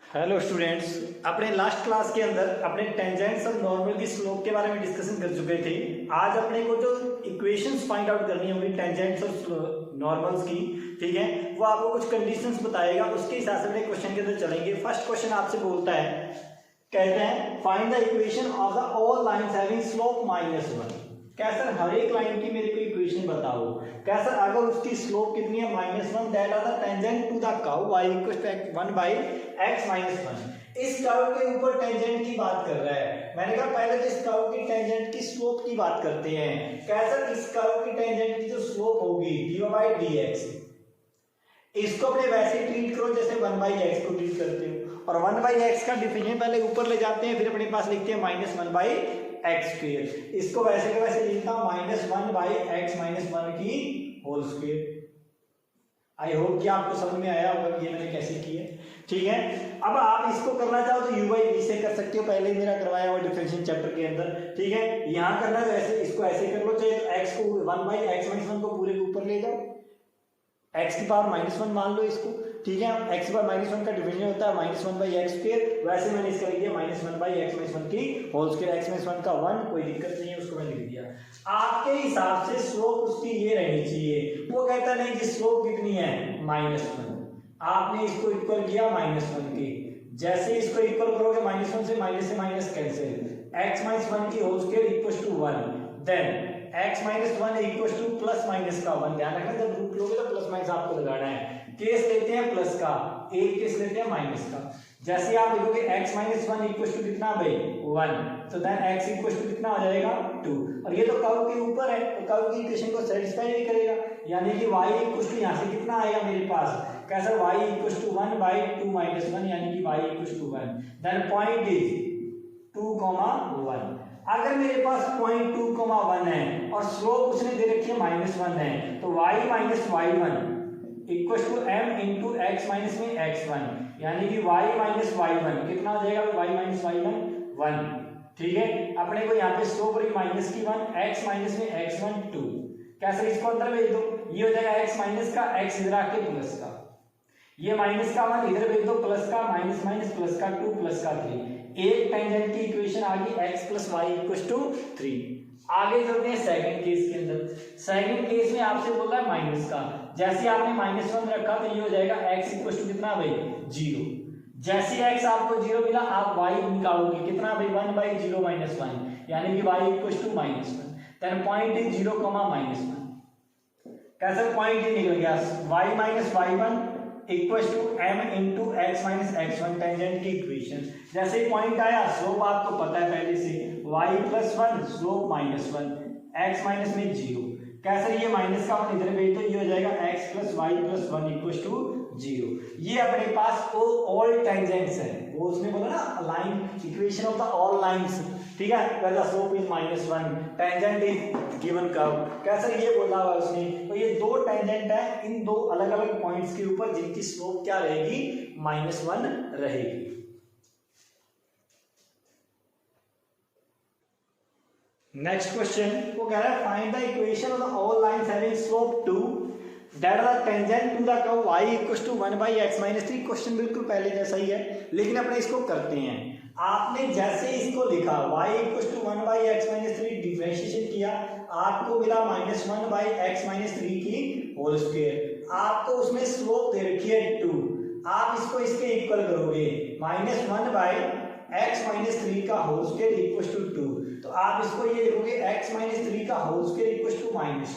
Hello students, अपने last class के अंदर अपने टेंजेंट्स और नॉर्मल की स्लोप के बारे में डिस्कशन कर चुके थे। आज अपने को जो इक्वेशंस फाइंड आउट करनी होगी टेंजेंट्स और नॉर्मल्स की, ठीक है, वो आपको कुछ कंडीशंस बताएगा, उसके हिसाब से अपने क्वेश्चन के अंदर चलेंगे। फर्स्ट क्वेश्चन आपसे बोलता है, कहते हैं find the equation of the all lines having slope -1। क्या सर हर एक लाइन की मेरे को इक्वेशन बताओ। क्या सर अगर उसकी स्लोप कितनी है -1, that are the tangent to the curve y = 1/x - 1। इस कर्व के ऊपर टेंजेंट की बात कर रहा है। मैंने कहा पहले तो इस कर्व की टेंजेंट की स्लोप की बात करते हैं। क्या सर इस कर्व की टेंजेंट की जो स्लोप होगी dy/dx, इसको अपने वैसे ट्रीट करो जैसे 1/x को ट्रीट करते हो, और 1/x का डिफिनेशन पहले ऊपर ले जाते हैं, फिर अपने पास लिखते हैं -1/x²। इसको वैसे के वैसे लिखता हूं -1/x - 1 की होल स्क्वायर। आई होप कि आपको समझ में आया होगा कि ये मैंने कैसे किया, ठीक है। अब आप इसको करना चाहो तो u/v से कर सकते हो, पहले मेरा करवाया हुआ डिफरेंशियल चैप्टर के अंदर, ठीक है। यहां करना तो ऐसे, इसको ऐसे कर लो, चाहे तो x को 1/x - 1 को पूरे के ऊपर ले जाओ, x की पावर -1 मान लो इसको, ठीक है। x की पावर -1 का डिवीजन होता है -1/x², वैसे मैंने इसका लिख दिया -1/x - 1 की होल स्क्वायर। x - 1 का 1, कोई दिक्कत नहीं है, उसको मैंने लिख दिया। आपके हिसाब से स्लोप उसकी ये रहनी चाहिए। वो कहता नहीं कि स्लोप कितनी है -1, आपने इसको इक्वल किया -1 के। जैसे इसको इक्वल करोगे -1 से माइनस कैंसिल, x - 1 की whole square = 1, then x - 1 = plus minus का 1। ध्यान रखना जब रूट लोगे तो प्लस माइनस आपको लगाना है। केस लेते हैं प्लस का, एक केस लेते हैं माइनस का। जैसे आप लिखोगे x - 1 = कितना भाई 1, तो देन x = कितना हो जाएगा 2, और ये तो कर्व के ऊपर है तो कर्व की इक्वेशन को सेटिस्फाई नहीं करेगा, यानी कि y = यहाँ से कितना आएगा मेरे पास, कैसा y = 1/2 - 1, यानी कि y = 1, देन पॉइंट इज 2, 1। अगर मेरे पास पॉइंट 2, 1 है और स्लोप उसने दे रखी है -1 है, तो y - y1 = m × x - x1, यानी कि y - y1 कितना हो जाएगा, y - y1 1, ठीक है। अपने को यहाँ पे स्लोप रही माइनस की 1, x - x1 2। कैसे इसको अंदर भेज दो, ये हो जाएगा x- का, x इधर आके प्लस का, ये माइनस का 1 इधर भेज दो, प्लस का माइनस प्लस का 2 प्लस का 3। एक टेंजेंट की इक्वेशन आ गई x + y = 3। आगे चलते हैं सेकंड केस के अंदर। सेकंड केस में आपसे बोल रहा है माइनस का। जैसे आपने -1 रखा तो ये हो जाएगा x = कितना भाई 0। जैसे x आपको 0 मिला, आप y निकालोगे कितना भाई 1/0 - 1, यानी कि y = -1, देन पॉइंट इज 0, -1। कैसे पॉइंट ही निकल गया, y - y1 = m × x - x1 tangent की इक्वेशन। जैसे पॉइंट आया, स्लोप आपको पता है पहले से, y + 1 स्लोप -1, x माइनस में 0। कैसे ये माइनस का 1 इधर भेज दो, ये हो जाएगा x + y + 1 = 0। ये अपने पास ऑल टेंजेंट्स है, वो उसने बोला ना line equation of the all lines, ठीक है। Where the slope is -1, tangent is given curve, कैसे ये बोला हुआ उसने। तो ये दो टेंजेंट है इन दो अलग अलग पॉइंट्स के ऊपर, जिनकी स्लोप क्या रहेगी -1 रहेगी। नेक्स्ट क्वेश्चन वो कह रहा है find the equation of the all lines having slope 2 that are tangent to the curve y = 1/x - 3। Question बिल्कुल पहले जैसा ही है, लेकिन अपने इसको करते हैं। आपने जैसे इसको लिखा y = 1/x - 3 डिफरेंशिएशन किया, आपको मिला -1/x - 3 की होल स्क्वायर। आपको उसमें स्लोप दे रखी है 2, आप इसको इसके इक्वल करोगे -1/x - 3 का होल स्क्वायर = 2, तो आप इसको ये लिखोगे x - 3 का होल स्क्वायर = -2।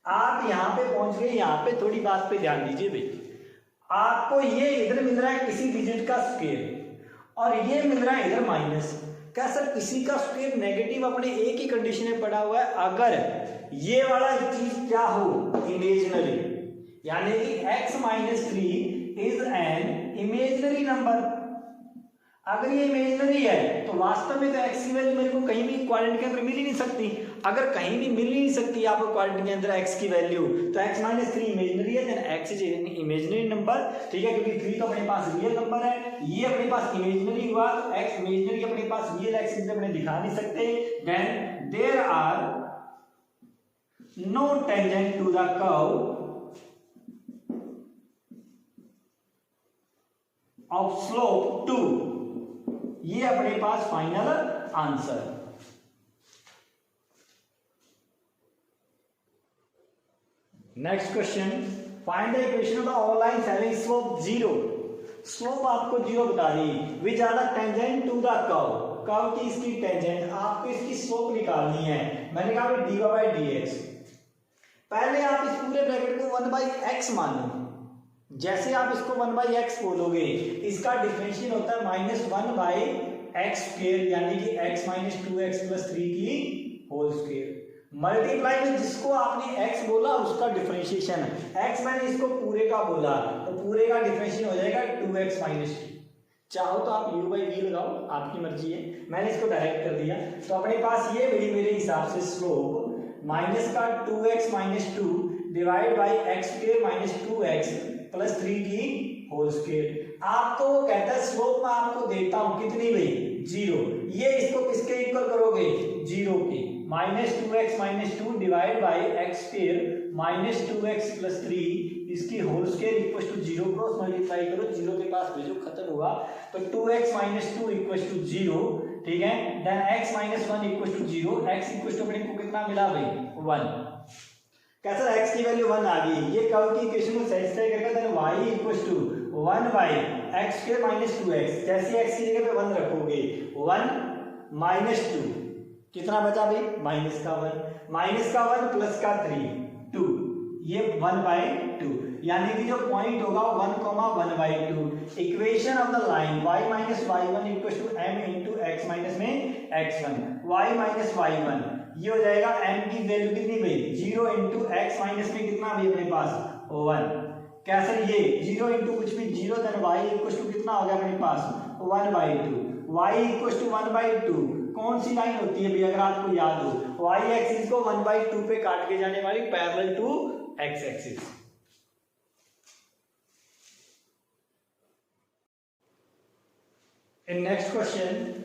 आप यहां पे पहुंच गए, यहां पे थोड़ी बात पे ध्यान दीजिए भाई। आपको ये इधर मिल रहा है किसी डिजिट का स्क्वायर, और ये मिल रहा है इधर माइनस। क्या सर किसी का स्क्वायर नेगेटिव अपने एक ही कंडीशन में पड़ा हुआ है, अगर ये वाला चीज क्या हो इमेजिनरी, यानी कि x - 3 is an imaginary number. अगर ये इमेजिनरी है तो वास्तव में तो x की वैल्यू मेरे को कहीं भी क्वाड्रेंट के अंदर मिल ही नहीं सकती। अगर कहीं भी मिल ही नहीं सकती आपको क्वाड्रेंट के अंदर x की वैल्यू, तो x - 3 इमेजिनरी है, then x is imaginary number, ठीक है, क्योंकि 3 तो अपने पास रियल नंबर है, ये अपने पास इमेजिनरी हुआ, तो x इमेजिनरी अपने पास रियल x इसे अपने दिखा नहीं सकते। Then there are no tangent to the curve of slope 2, ये अपने पास final answer. Next question, find the equation of the all lines having slope 0। Slope आपको 0 बता दी, which are the tangent to the curve, curve की इसकी tangent, आपको इसकी स्लोप निकालनी है। मैंने कहा dy बाई dx, पहले आप इस पूरे ब्रैकेट को 1 बाई एक्स मानो। जैसे आप इसको 1 बाई एक्स बोलोगे, इसका डिफरेंशियल होता है -1 बाई एक्स स्क्वायर, यानी कि x माइनस 2x प्लस 3 की होल स्क्वायर, मल्टीप्लाई में जिसको आपने x बोला उसका डिफरेंशिएशन, x मैंने इसको पूरे का बोला तो पूरे का डिफरेंशिएशन हो जाएगा 2x माइनस 2। चाहो तो आप u बाई v लगाओ, आपकी मर्जी है, मैंने इसको डायरेक्ट कर दिया। तो अपने पास ये मिली मेरे हिसाब से स्लोप माइनस का 2x minus 2 divide by x square minus 2x plus 3 की होल स्क्वायर। आपको वो कहता है स्लोप मैं आपको देता हूं कितनी भाई 0, ये इसको किसके इक्वल करोगे 0 के, minus 2x minus 2 divide by x square minus 2x plus 3 इसकी whole square equal to 0, cross multiply करो 0 के पास भेजो, खत्म हुआ। तो 2x माइनस 2 इक्वल टू 0, ठीक है, then x minus 1 equal to 0, x equal to अपने को कितना मिला भाई 1। कैसा x की वैल्यू 1 आ गई, ये कर्व की इक्वेशन को सेटिस्फाई करेगा, then y equal to 1 by x square minus 2x, जैसे x की जगह पे 1 रखोगे 1 माइनस 2 कितना बचा भाई माइनस का 1 प्लस का 3 2, ये 1 बाई 2, यानी कि जो पॉइंट होगा 1, 1 by 2। Equation of the line y minus y1 equal to m into x minus में x1, y माइनस y1 ये हो जाएगा m की वैल्यू कितनी भाई 0 इंटू एक्स माइनस में कितना भी अपने पास 1। कैसे ये 0 इंटू कुछ भी 0, देन y इक्वल टू कितना हो गया अपने पास 1 by 2, y equal to 1 by 2 कौन सी लाइन होती है भी अगर आपको याद हो, y एक्सिस को 1 बाई 2 पे काट के जाने वाली parallel to x axis. In next question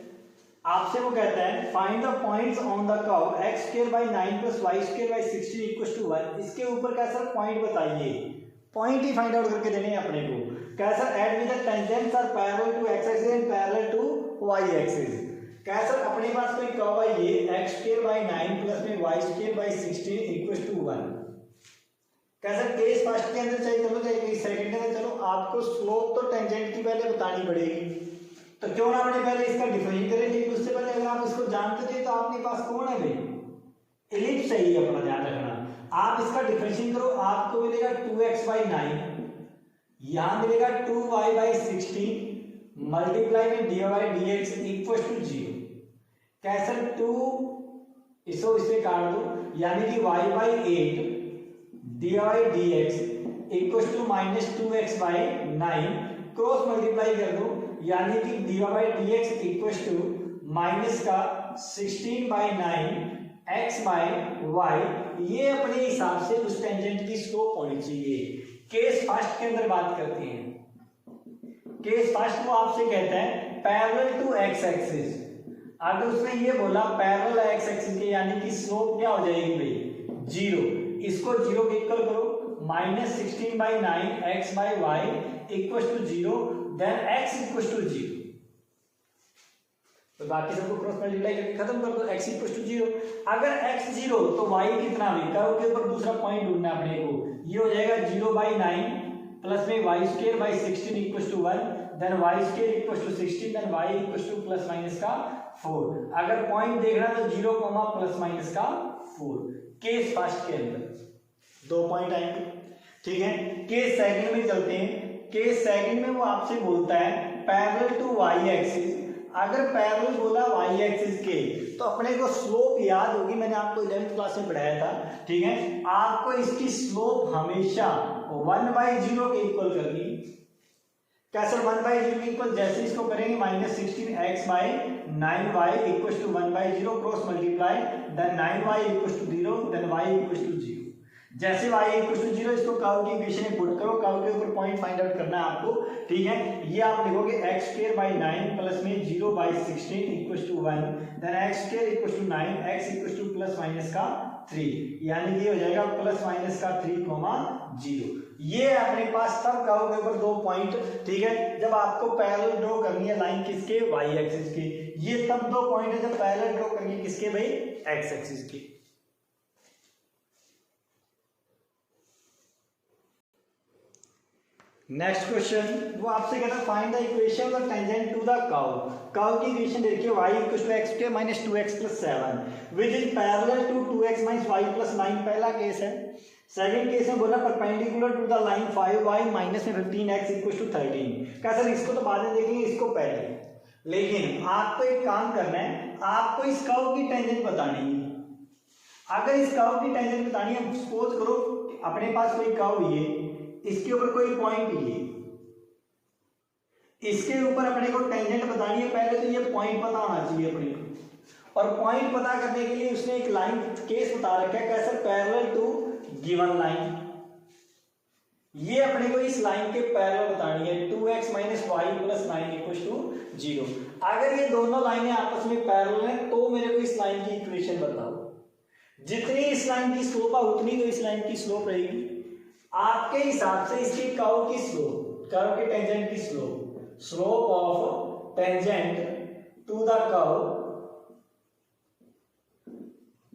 आपसे वो कहता है find the points on the curve x square by 9 plus y square by 16 equal to 1। इसके ऊपर कैसा पॉइंट बताइए, पॉइंट ही फाइंड आउट करके देने हैं अपने को। कैसा add with the tangents are parallel to x axis and parallel to y axis. कैसा अपने पास कोई कर्व है ये x स्क्वायर बाई 9 प्लस में y square by 16 equal to 1। कैसा केस फर्स्ट के अंदर चाहिए चलो, चाहे सेकंड के अंदर चलो, आपको स्लोप तो टेंजेंट की पहले बतानी पड़ेगी, तो क्यों ना अपने पहले इसका डिफाइन करें। लेकिन उससे पहले अगर आप इसको जानते थे तो आपके पास कौन है भाई एलिप्स है, ये अपना ध्यान रखना। आप इसका डिफरेंशिएट करो, आपको मिलेगा 2x बाई 9, यहां मिलेगा 2y बाई 16 मल्टीप्लाई में dy by dx equal to 0। कैसे 2 इसको इससे काट दो, यानी कि y by 8 dy by dx equal to minus 2x by 9, cross multiply कर दो, यानी कि dy by dx equal to minus का 16 बाई 9 x बाई y। ये अपने हिसाब से उस टेंजेंट की स्लोप होनी चाहिए। केस फर्स्ट के अंदर बात करते हैं। केस फर्स्ट को आपसे कहता है पैरेलल टू x एक्सिस। अगर उसने ये बोला पैरेलल x एक्सिस के, यानी कि स्लोप क्या हो जाएगी भाई 0, इसको 0 के इक्वल करो, minus 16 by 9 x by y equal to 0, then x equal to 0। तो बाकी सबको क्रॉस मल्टीप्लाई करके खत्म कर दो, x इक्वल टू 0। अगर x 0 तो y कितना भी, कर्व के ऊपर दूसरा पॉइंट ढूंढना है अपने को, ये हो जाएगा 0 बाई 9 प्लस में y square by 16 equal to 1, then y square equal to 16, then y equal to plus minus का 4। अगर पॉइंट देखना तो 0 प्लस माइनस का 4। केस फर्स्ट के अंदर 2 पॉइंट आएंगे, ठीक है। केस सेकंड में चलते हैं। केस सेकंड में वो आपसे बोलता है पैरेलल टू y एक्सिस। अगर पैरेलल बोला y एक्सिस के तो अपने को स्लोप याद होगी, मैंने आपको 11th क्लास में पढ़ाया था, ठीक है। आपको इसकी स्लोप हमेशा 1 बाई 0 के इक्वल करनी। कैसे 1 बाई 0 के इक्वल, जैसे इसको करेंगे minus 16x by 9y equal to 1 by 0, cross multiply, then 9y equal to 0, then y equal to 0। जैसे y इक्वल टू 0 इसको कर्व की इक्वेशन में पुट करो, कर्व के ऊपर पॉइंट फाइंड आउट करना है आपको, ठीक है। ये आप लिखोगे x स्क्वायर बाई 9 प्लस में 0 by 16 equal to 1, then x square equal to 9 x equal to plus minus का 3, यानी कि हो जाएगा प्लस माइनस का 3, 0। ये अपने पास तब कर्व के ऊपर 2 पॉइंट, ठीक है, जब आपको पैरेलल ड्रॉ करनी है लाइन किसके, वाई एक्सिस की। ये तब 2 पॉइंट है जब पैरेलल ड्रॉ करेंगे किसके भाई, एक्स एक्सिस की। नेक्स्ट क्वेश्चन वो आपसे कहता है find the equation of tangent to the curve. Curve की इक्वेशन देखिए y = x² - 2x + 7 which is parallel to 2x - y + 9, पहला केस है। सेकंड केस में बोला perpendicular to the line 5y - में 15x = 13। क्या सर इसको तो बाद में देखेंगे, इसको पहले। लेकिन आपको एक काम करना है, आपको इस कर्व की टेंजेंट बतानी है। अगर इस कर्व की टेंजेंट बतानी है, सपोज करो अपने पास कोई कर्व ये, इसके ऊपर कोई पॉइंट ये, इसके ऊपर अपने को टेंजेंट बतानी है। पहले तो ये पॉइंट पता होना चाहिए अपने को, और पॉइंट पता करने के लिए उसने एक लाइन केस बता रखा है, कैसे, पैरेलल टू गिवन लाइन। ये अपने को इस लाइन के पैरेलल बतानी है, 2x - y + 9 = 0। अगर ये दोनों लाइनें आपस में पैरेलल हैं तो मेरे को इस लाइन की इक्वेशन बताओ। जितनी इस लाइन की स्लोप है उतनी तो इस लाइन की स्लोप रहेगी। आपके हिसाब से इसकी कर्व की स्लोप, कर्व के टेंजेंट की slope of tangent to the curve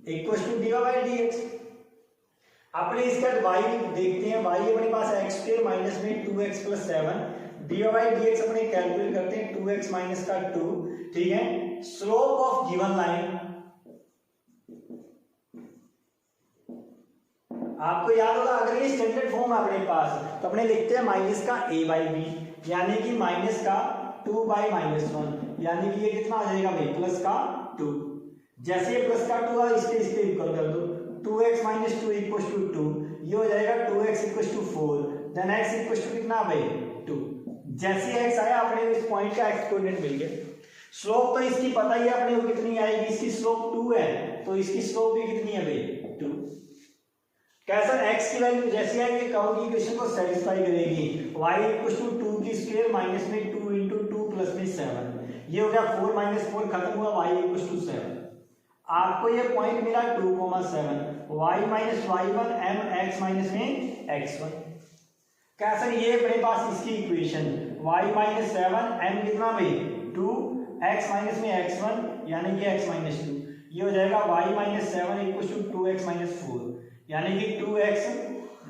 = dy/dx। अपने इसका y देखते हैं, y अपने पास x² - में 2x + 7, dy/dx अपने कैलकुलेट करते हैं 2x - 2, ठीक है। स्लोप ऑफ गिवन लाइन आपको याद होगा, अगर ये स्टैंडर्ड फॉर्म है अपने पास तो अपने लिखते हैं -a/b, यानी कि माइनस का 2/-1, यानी कि ये कितना आ जाएगा भाई, प्लस का 2। जैसे ये प्लस का 2 आ, इसके इक्वल कर दो, 2x - 2 = 2, ये हो जाएगा 2x = 4, देन x = कितना भाई, 2। जैसे x आया अपने इस पॉइंट का x कोऑर्डिनेट मिल गया। स्लोप तो इसकी पता ही है अपने को कितनी आएगी, इसकी स्लोप 2 है तो इसकी स्लोप भी कितनी है भाई, 2। कैसा, x की वैल्यू जैसे आएगी कर्व की इक्वेशन को सेटिस्फाई करेगी। y = 2 की स्क्वायर माइनस में 2 × 2 प्लस में 7, ये हो गया 4 - 4 खत्म हुआ, y = 7। आपको ये पॉइंट मिला 2, 7, y - y1 m x - में x1। कैसा, ये अपने पास इसकी इक्वेशन y - 7 m कितना भाई 2 x - में x1 यानी कि x - 2, ये हो जाएगा y - 7 = 2x - 4, यानी कि 2x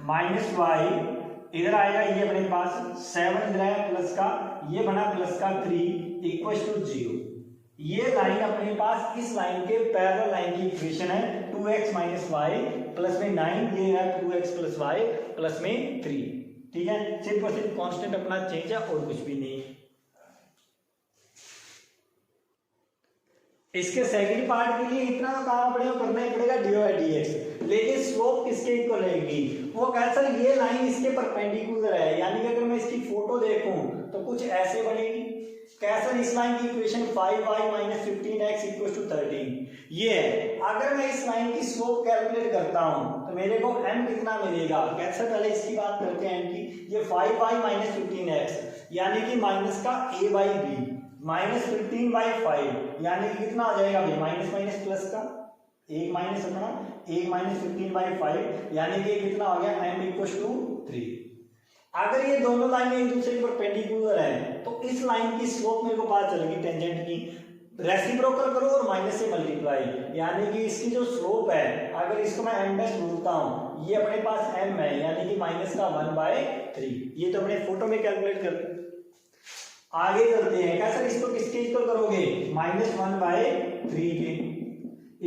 - y इधर आएगा, ये अपने पास 7 इधर आया प्लस का, ये बना प्लस का 3 = 0। ये लाइन अपने पास इस लाइन के पैरेलल लाइन की इक्वेशन है, 2x - y प्लस में 9, ये है 2x + y प्लस में 3, ठीक है। सिर्फ और सिर्फ कांस्टेंट अपना चेंज है और कुछ भी नहीं। इसके सेकंड पार्ट के लिए इतना काम अपने को करना ही पड़ेगा dy/dx, लेकिन स्लोप किसके इक्वल रहेगी, वो कैसा, ये लाइन इसके परपेंडिकुलर है, यानी कि अगर मैं इसकी फोटो देखूं तो कुछ ऐसे बनेगी। कैसा, इस लाइन की इक्वेशन 5y - 15x = 13, ये है। अगर मैं इस लाइन की स्लोप कैलकुलेट करता हूं तो मेरे को m कितना मिलेगा। कैसा, पहले इसकी बात करते हैं m की। ये 5y - 15x यानी कि माइनस का a/b -15/5 यानी कि कितना आ जाएगा भाई, माइनस प्लस का 1 माइनस अपना 1 - 15/5 यानी कि कितना आ गया, m = 3। अगर ये दोनों लाइनें एक दूसरे के परपेंडिकुलर है तो इस लाइन की स्लोप मेरे को पता चलेगी टेंजेंट की। रेसिप्रोकल करो और माइनस से मल्टीप्लाई, यानी कि इसकी जो स्लोप है, अगर इसको मैं m डैश बोलता हूं, ये अपने पास m है यानी कि माइनस का 1/3। ये तो अपने फोटो में कैलकुलेट कर। आगे चलते हैं, क्या सर इसको किसके इक्वल करोगे, -1/3 के।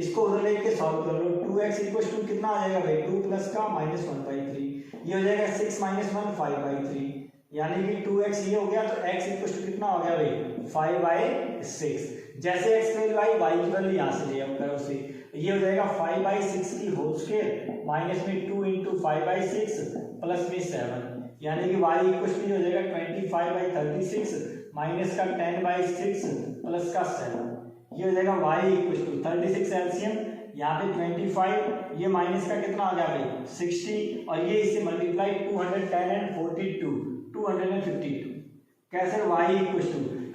इसको उधर लेके सॉल्व कर लो, 2x = कितना आ जाएगा भाई, 2 प्लस का -1/3, ये हो जाएगा 6 - 1 5/3, यानी कि 2x ये हो गया तो x = कितना हो गया भाई, 5/6। जैसे x की वैल्यू आई, y की वैल्यू यहाँ से ले आओ उसे, ये हो जाएगा 5/6 की होल स्क्वायर माइनस में 2 × 5/6 प्लस में 7, यानी कि y = हो जाएगा 25/36 माइनस का 10/6 प्लस का 7, ये हो जाएगा y = 36 एलसीएम, यहाँ पे 25, ये माइनस का कितना आ गया भाई 60, और ये इससे मल्टीप्लाई 210 एंड 42 252। कैसे, y =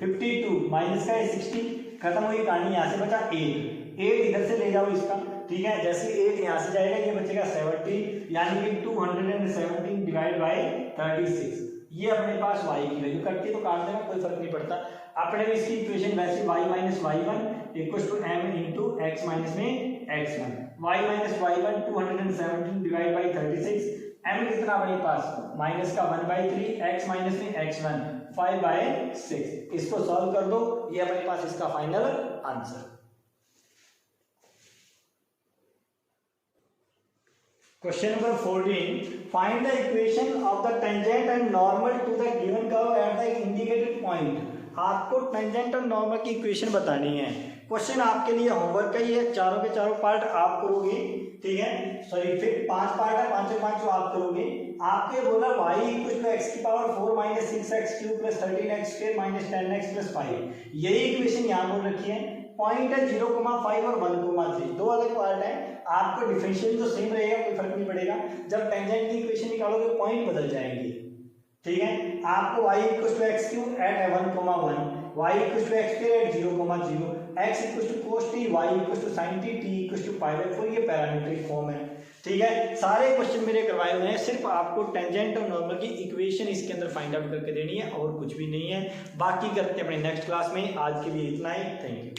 52 माइनस का 60, खत्म हुई कहानी, यहाँ से बचा 8 इधर से ले जाओ इसका, ठीक है। जैसे 8 यहाँ से जाएगा ये बचेगा 70, यानी कि 217 डिवाइड बाई 36। ये अपने पास y की वैल्यू कटती तो काट देना, कोई फर्क नहीं पड़ता। अपने में इसकी इक्वेशन वैसे y minus y1 equal to m into x minus में x1। y minus y1 217 divide by 36, m कितना अपने पास माइनस का 1/3, x माइनस में x1 5/6। इसको सॉल्व कर दो, ये अपने पास इसका final answer. Question number 14. Find the equation of the tangent and normal to the given curve at the indicated point. आपको टेंजेंट और नॉर्मल की इक्वेशन बतानी है। क्वेश्चन आपके लिए होमवर्क का ही है, चारों के चारों पार्ट आप करोगे, ठीक है। सॉरी फिर 5 पार्ट है, पांचों आप करोगे। आपके बोला y इक्वल टू x की power 4 minus 6x cube plus 13x square minus 10x plus 5। यही इक्वेशन यहाँ बोल रखी है। पॉइंट है 0,5 और 1,3, दो अलग पार्ट है। आपको डिफरेंशियल तो सेम रहेगा, कोई फर्क नहीं पड़ेगा। जब टेंजेंट की इक्वेशन निकालोगे पॉइंट बदल जाएंगे, ठीक है। आपको y equal to x cube at 1,1, y equal to x square at 0,0, x equal to cos t, y equal to sin t, t equal to π/4। ये पैरामीट्रिक फॉर्म है, ठीक है। सारे क्वेश्चन मेरे करवाए हुए हैं, सिर्फ आपको टेंजेंट और नॉर्मल की इक्वेशन इसके अंदर फाइंड आउट करके देनी है और कुछ भी नहीं है। बाकी करते हैं अपने नेक्स्ट क्लास में। आज के लिए इतना ही, थैंक यू।